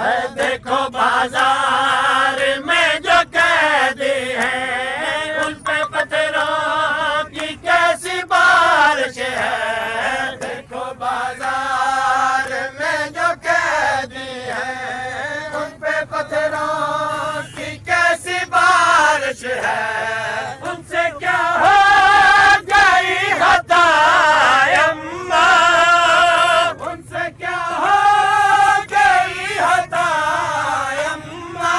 देखो बाजार में जो कैदी है उन पे पत्थरों की कैसी बारिश है। देखो बाजार में जो कैदी है उन पे पत्थरों की कैसी बारिश है। उनसे क्या हो गई खता अम्मा, उनसे क्या हो गई खता अम्मा।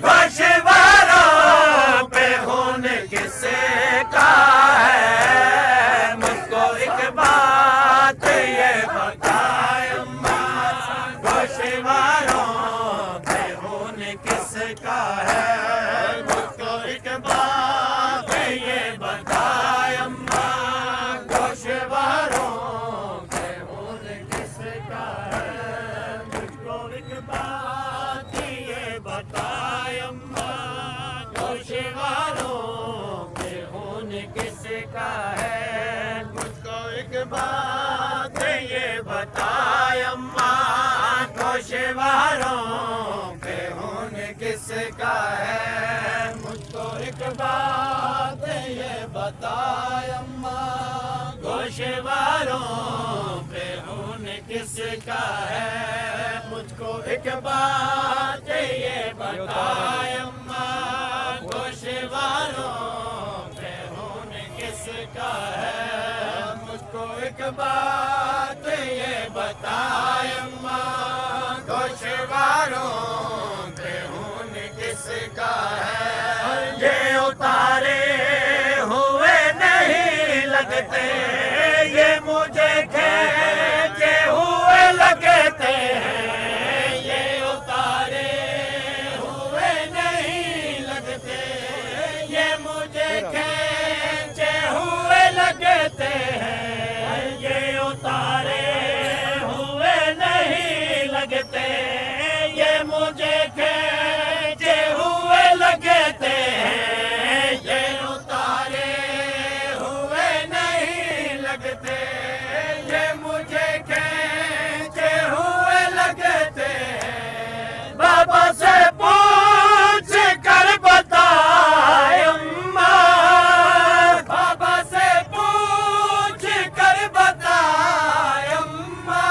गोशवारों पे खून किसे का है, मुझको एक बात ये बता अम्मा। गोशवारों पे खून किसका है, मुझको एक बात ये बता अम्मा। गोशवारों पे खून किसका है, मुझको एक बात ये बता अम्मा। गोशवारों पे खून किसका है, मुझको एक बात ये बता अम्मा। गोशवारों पे खून किसका है, मुझको एक बात ये बता अम्मा। गोशवारों पे खून किसका है, मुझको एक बात ये बता अम्मा। गोशवारों पे खून किसका है, मुझको एक बात ये बता अम्मा। गोशवारों पे खून किसका है, ये उतारे हुए नहीं लगते, ये मुझे खींचे हुए लगते हैं। ये उतारे हुए नहीं लगते, ये मुझे खींचे हुए लगते हैं। ये उतारे हुए नहीं लगते, ये मुझे खींचे हुए लगते हैं। ये उतारे हुए नहीं लगते, ये मुझे खींचे हुए लगते हैं। बाबा से पूछ कर बता अम्मा, बाबा से पूछ कर बता अम्मा।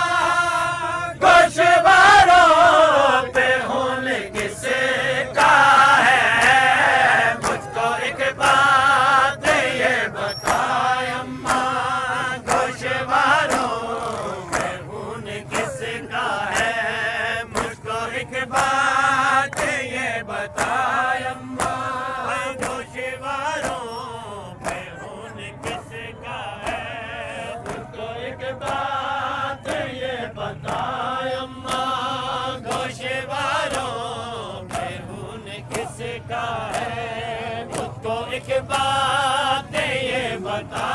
गोशवारों पे खून किसका है, मुझको एक बात ये बता अम्मा। गोशवारों पे खून किसका है, मुझको एक बात ये बता अम्मा। गोशवारों पे खून किसका है, मुझको एक बात ये बता अम्मा। गोशवारों पे खून किसका है, मुझको एक बात ये बता